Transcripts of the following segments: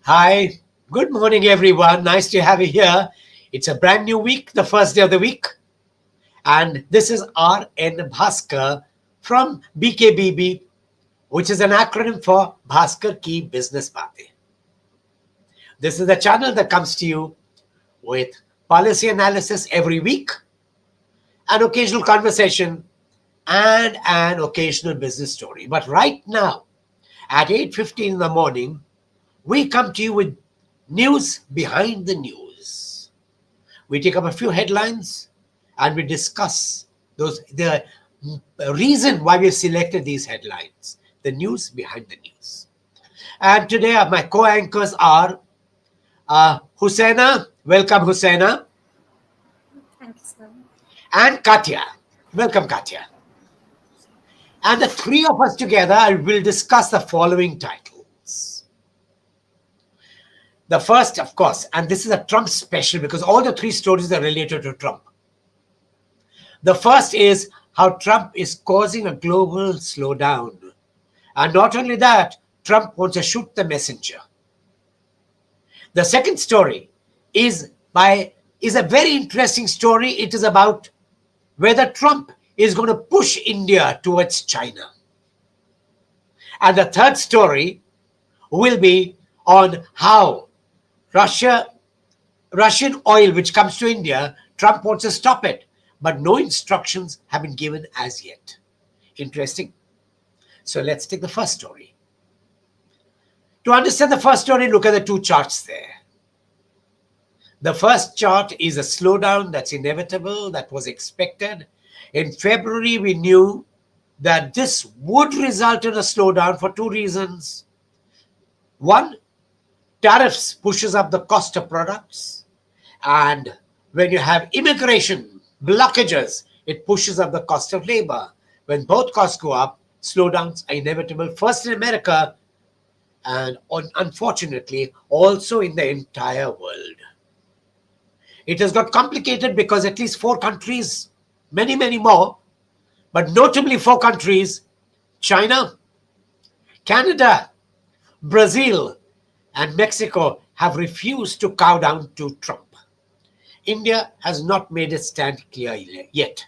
Hi, good morning, everyone. Nice to have you here. It's a brand new week, the first day of the week, and this is R.N. Bhaskar from BKBB, which is an acronym for Bhaskar Ki Business Baatein. This is the channel that comes to you with policy analysis every week, an occasional conversation, and an occasional business story. But right now, at 8:15 in the morning, we come to you with news behind the news. We take up a few headlines and we discuss the reason why we've selected these headlines, the news behind the news. And today my co-anchors are Husaina, welcome Husaina, Thank you, sir. and Katya. Welcome Katya. And the three of us together will discuss the following titles. The first, of course, and this is a Trump special because all the three stories are related to Trump. The first is how Trump is causing a global slowdown. And not only that, Trump wants to shoot the messenger. The second story is a very interesting story. It is about whether Trump is going to push India towards China. And the third story will be on how Russian oil, which comes to India, Trump wants to stop it, but no instructions have been given as yet. Interesting. So let's take the first story. To understand the first story, look at the two charts there. The first chart is a slowdown that's inevitable, that was expected. In February, we knew that this would result in a slowdown for two reasons. One, tariffs pushes up the cost of products, and when you have immigration blockages, it pushes up the cost of labor. When both costs go up, slowdowns are inevitable, first in America and unfortunately also in the entire world. It has got complicated because at least four countries, many more, but notably four countries, China, Canada, Brazil, and Mexico, have refused to cow down to Trump. India has not made its stand clear yet.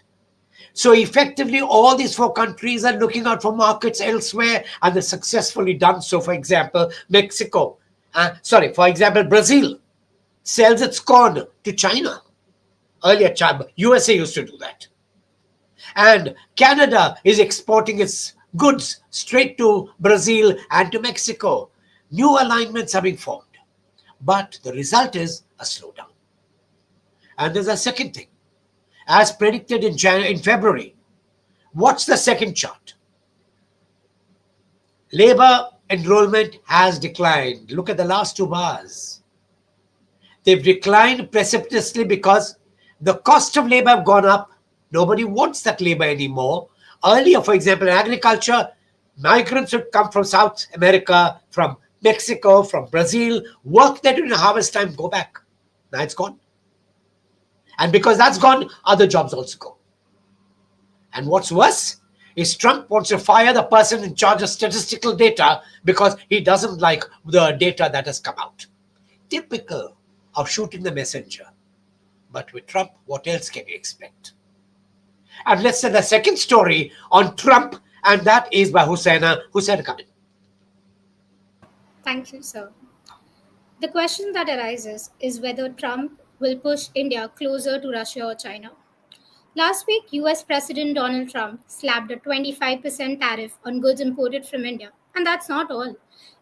So effectively, all these four countries are looking out for markets elsewhere, and they've successfully done so. For example, Brazil sells its corn to China. Earlier, USA used to do that. And Canada is exporting its goods straight to Brazil and to Mexico. New alignments are being formed. But the result is a slowdown. And there's a second thing. As predicted in February, what's the second chart? Labor enrollment has declined. Look at the last two bars. They've declined precipitously because the cost of labor have gone up. Nobody wants that labor anymore. Earlier, for example, in agriculture, migrants would come from South America, from Mexico, from Brazil, work there during harvest time, go back. Now it's gone. And because that's gone, other jobs also go. And what's worse is Trump wants to fire the person in charge of statistical data because he doesn't like the data that has come out. Typical of shooting the messenger. But with Trump, what else can you expect? And let's say the second story on Trump, and that is by Husaina. Husaina, come in. Thank you, sir. The question that arises is whether Trump will push India closer to Russia or China. Last week, US President Donald Trump slapped a 25% tariff on goods imported from India. And that's not all.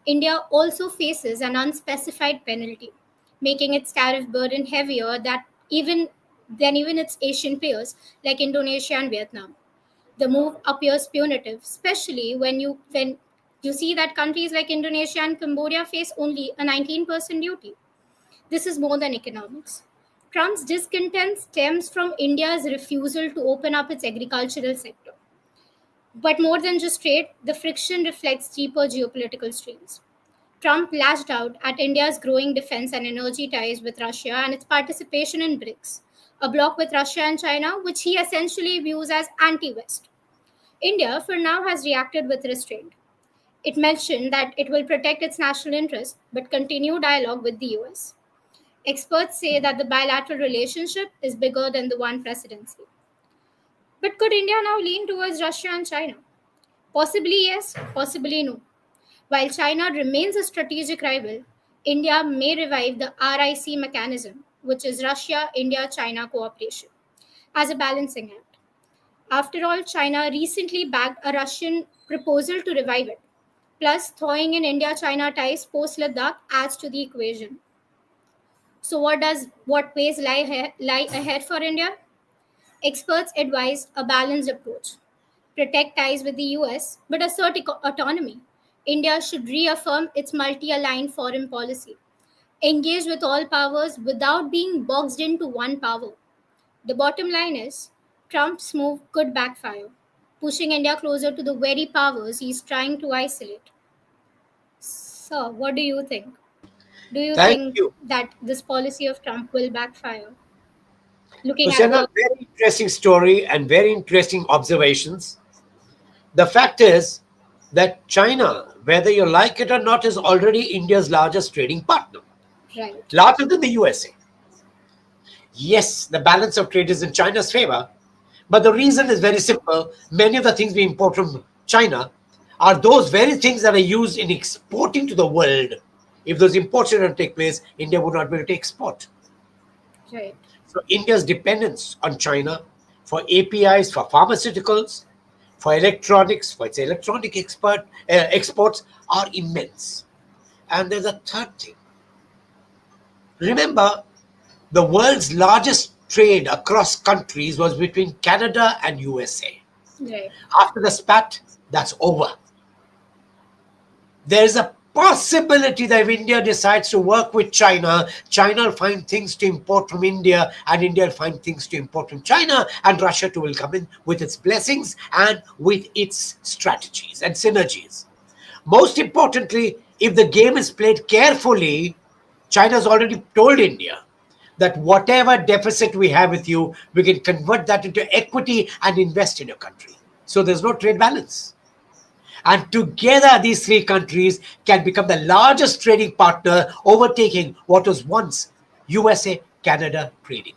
India also faces an unspecified penalty, making its tariff burden heavier than even its Asian peers like Indonesia and Vietnam. The move appears punitive, especially when you see that countries like Indonesia and Cambodia face only a 19% duty. This is more than economics. Trump's discontent stems from India's refusal to open up its agricultural sector. But more than just trade, the friction reflects deeper geopolitical strains. Trump lashed out at India's growing defense and energy ties with Russia and its participation in BRICS, a bloc with Russia and China, which he essentially views as anti West. India, for now, has reacted with restraint. It mentioned that it will protect its national interests but continue dialogue with the US. Experts say that the bilateral relationship is bigger than the one presidency. But could India now lean towards Russia and China? Possibly yes, possibly no. While China remains a strategic rival, India may revive the RIC mechanism, which is Russia India China cooperation, as a balancing act. After all, China recently backed a Russian proposal to revive it. Plus, thawing in India China ties post Ladakh adds to the equation. So, what ways lie ahead for India? Experts advise a balanced approach. Protect ties with the US, but assert autonomy. India should reaffirm its multi aligned foreign policy. Engage with all powers without being boxed into one power. The bottom line is Trump's move could backfire, pushing India closer to the very powers he's trying to isolate. So, what do you think? Do you Thank think you. that this policy of Trump will backfire? Looking at Hussaina, the very interesting story and very interesting observations. The fact is that China, whether you like it or not, is already India's largest trading partner, right, larger than the USA. Yes, the balance of trade is in China's favor, but the reason is very simple. Many of the things we import from China are those very things that are used in exporting to the world. If those imports did not take place, India would not be able to export. right, So India's dependence on China for APIs, for pharmaceuticals, for electronics, for its electronic exports are immense. And there's a third thing. Remember, the world's largest trade across countries was between Canada and USA. right, After the spat, that's over. There's a possibility that if India decides to work with China, China will find things to import from India, and India will find things to import from China, and Russia too will come in with its blessings and with its strategies and synergies. Most importantly, if the game is played carefully, China's already told India that whatever deficit we have with you, we can convert that into equity and invest in your country. So there's no trade balance. And together, these three countries can become the largest trading partner, overtaking what was once USA Canada trading.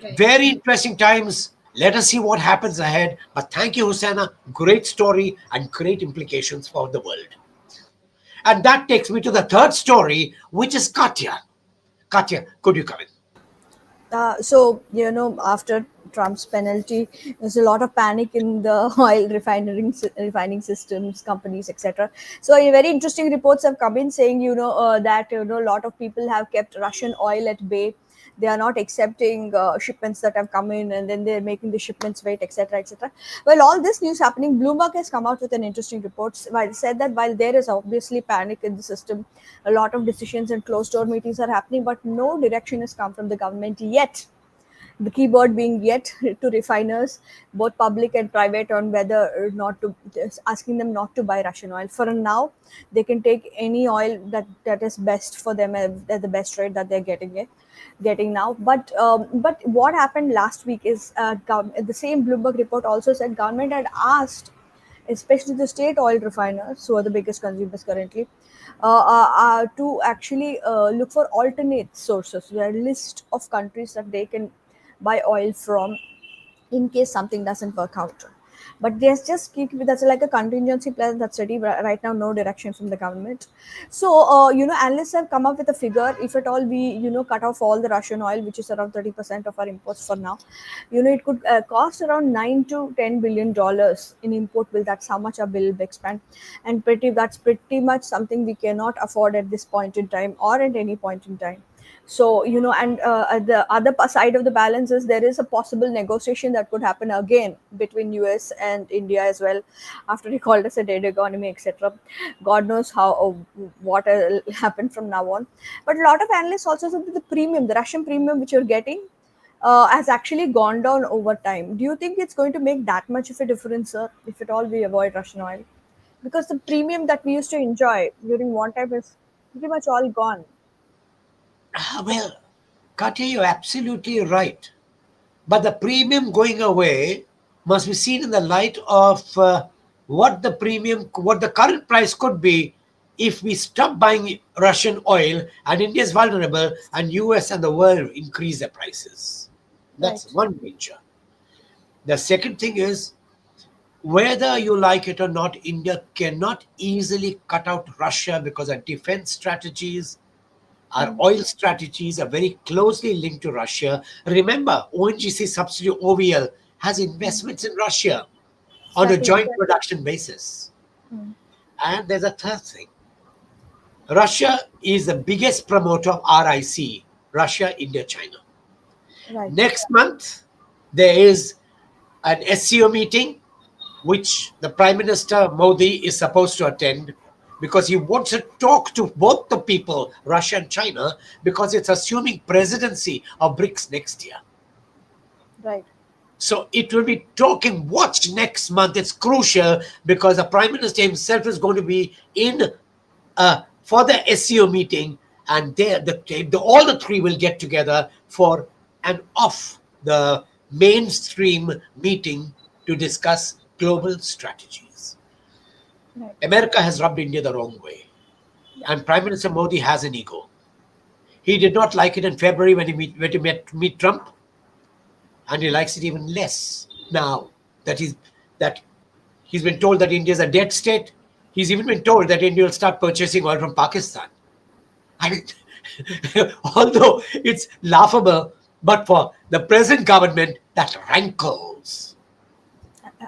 right. Very interesting times. Let us see what happens ahead. But thank you, Hussaina. Great story and great implications for the world. And that takes me to the third story, which is Katya. Katya, could you come in? After Trump's penalty, there's a lot of panic in the refining systems, companies, etc. So, very interesting reports have come in saying, that a lot of people have kept Russian oil at bay. They are not accepting shipments that have come in, and then they're making the shipments wait, etc., etc. Well, all this news happening, Bloomberg has come out with an interesting report. While it said that while there is obviously panic in the system, a lot of decisions and closed door meetings are happening, but no direction has come from the government yet. The keyword being yet to refiners, both public and private, on whether or not to, asking them not to buy Russian oil. For now, they can take any oil that is best for them at the best rate that they're getting now. But what happened last week is the same Bloomberg report also said government had asked, especially the state oil refiners, who are the biggest consumers currently, to actually look for alternate sources. There are a list of countries that they can buy oil from in case something doesn't work out. But there's just that's like a contingency plan that's ready right now. No direction from the government. So analysts have come up with a figure. If at all we cut off all the Russian oil, which is around 30% of our imports for now, it could cost around $9 to $10 billion in import bill. That's how much our bill will expand, and that's pretty much something we cannot afford at this point in time or at any point in time. So and at the other side of the balance is there is a possible negotiation that could happen again between US and India as well, after he called us a dead economy, etc. God knows how what will happen from now on. But a lot of analysts also said that the Russian premium which you're getting has actually gone down over time. Do you think it's going to make that much of a difference, sir, if at all we avoid Russian oil? Because the premium that we used to enjoy during one time is pretty much all gone. Well, Katya, you're absolutely right. But the premium going away must be seen in the light of what the current price could be if we stop buying Russian oil and India is vulnerable and US and the world increase their prices. That's Right. one danger. The second thing is, whether you like it or not, India cannot easily cut out Russia because our defense strategies, our oil strategies are very closely linked to Russia. Remember, ONGC subsidiary OVL has investments in Russia on a Exactly. joint production basis. Mm. And there's a third thing. Russia is the biggest promoter of RIC, Russia, India, China. Right. Next month, there is an SCO meeting which the Prime Minister Modi is supposed to attend because he wants to talk to both the people, Russia and China, because it's assuming presidency of BRICS next year. Right. So it will be talking. Watch next month. It's crucial because the Prime Minister himself is going to be in for the SCO meeting, and there all the three will get together for an off the mainstream meeting to discuss global strategies. Right. America has rubbed India the wrong way, and Prime Minister Modi has an ego. He did not like it in February when he meet Trump, and he likes it even less now that he's been told that India is a dead state. He's even been told that India will start purchasing oil from Pakistan. I mean, although it's laughable, but for the present government, that rankles.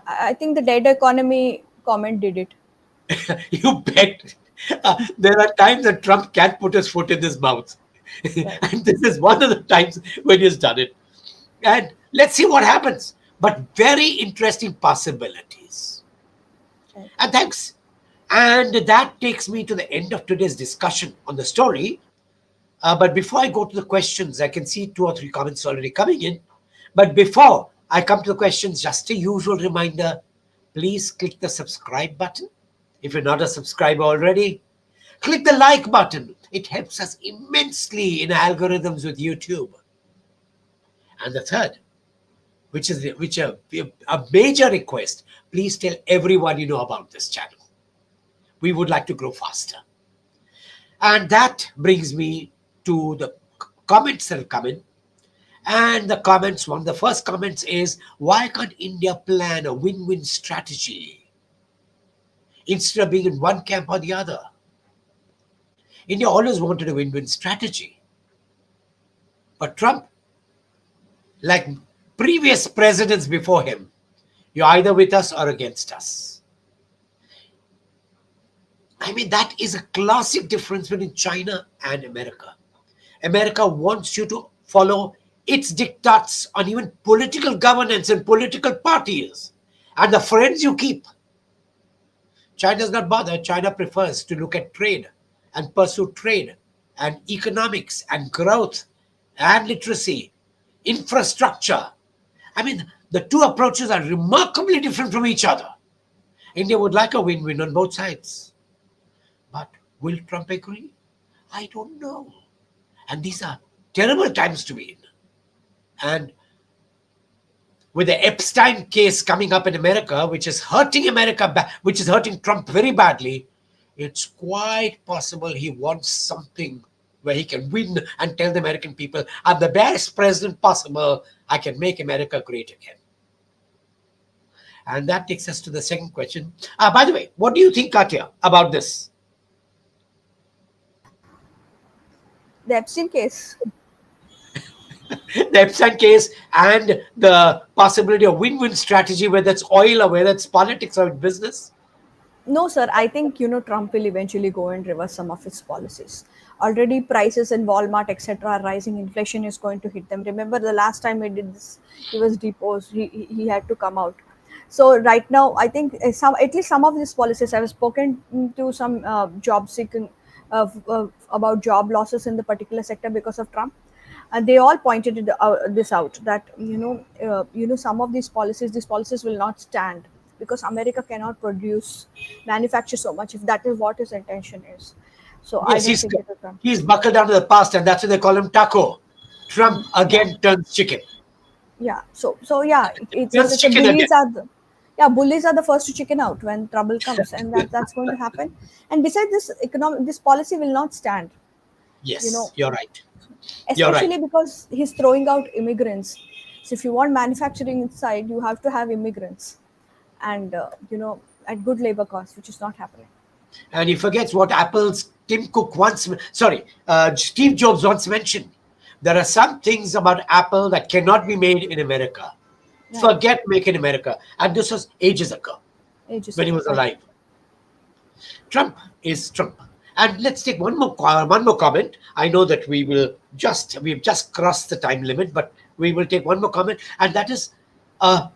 I think the dead economy comment did it. You bet. There are times that Trump can't put his foot in his mouth. Right. And this is one of the times when he's done it. And let's see what happens. But very interesting possibilities. Right. And thanks. And that takes me to the end of today's discussion on the story. But before I go to the questions, I can see 2 or 3 comments already coming in. But before I come to the questions, just a usual reminder, please click the subscribe button. If you're not a subscriber already, click the like button. It helps us immensely in algorithms with YouTube. And the third, which a major request, please tell everyone you know about this channel. We would like to grow faster. And that brings me to the comments that have come in. And the comments, one of the first comments is, why can't India plan a win-win strategy instead of being in one camp or the other? India always wanted a win-win strategy. But Trump, like previous presidents before him, you're either with us or against us. I mean, that is a classic difference between China and America. America wants you to follow its diktats on even political governance and political parties and the friends you keep. China does not bother. China prefers to look at trade and pursue trade and economics and growth and literacy, infrastructure. I mean, the two approaches are remarkably different from each other. India would like a win-win on both sides. But will Trump agree? I don't know. And these are terrible times to be in. And with the Epstein case coming up in America, which is hurting which is hurting Trump very badly, it's quite possible he wants something where he can win and tell the American people, I'm the best president possible. I can make America great again. And that takes us to the second question. By the way, what do you think, Katya, about this? The Epstein case. The Epstein case and the possibility of win-win strategy, whether it's oil or whether it's politics or business? No, sir. I think Trump will eventually go and reverse some of his policies. Already, prices in Walmart, etc., are rising. Inflation is going to hit them. Remember, the last time he did this, he was deposed. He had to come out. So right now, I think at least some of these policies. I've spoken to some job seeking about job losses in the particular sector because of Trump, and they all pointed this out that some of these policies will not stand because America cannot manufacture so much if that is what his intention is. So I Yes, don't think it will come. he's buckled down to the past, and that's why they call him Taco. Trump again turns chicken. Yeah. So yeah, it's Turns it's a chicken again. beliefs are the, Yeah, bullies are the first to chicken out when trouble comes, and that's going to happen. And besides, this policy will not stand. You Yes, know, you're right. You're right. especially because he's throwing out immigrants. So if you want manufacturing inside, you have to have immigrants, and at good labor cost, which is not happening. And he forgets what Apple's Tim Cook once, sorry, Steve Jobs once mentioned. There are some things about Apple that cannot be made in America. Right. Forget Make in America. And this was ages ago Ages when he ago. was Correct. alive. Trump is Trump. And let's take one more comment. I know that we've just crossed the time limit, but we will take one more comment, and that is, uh,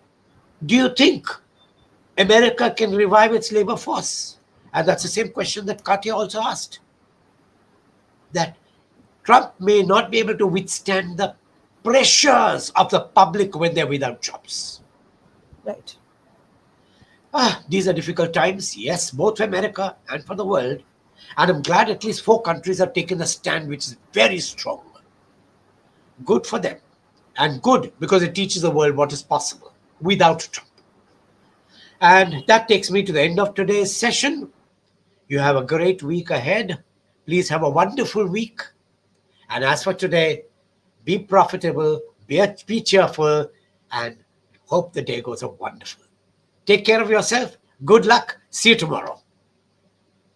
do you think America can revive its labor force? And that's the same question that Katya also asked. That Trump may not be able to withstand the pressures of the public when they're without jobs. Right. These are difficult times, yes, both for America and for the world. And I'm glad at least 4 countries have taken a stand which is very strong. Good for them. And good because it teaches the world what is possible without Trump. And that takes me to the end of today's session. You have a great week ahead. Please have a wonderful week. And as for today, be profitable, be cheerful, and hope the day goes on wonderful. Take care of yourself. Good luck. See you tomorrow.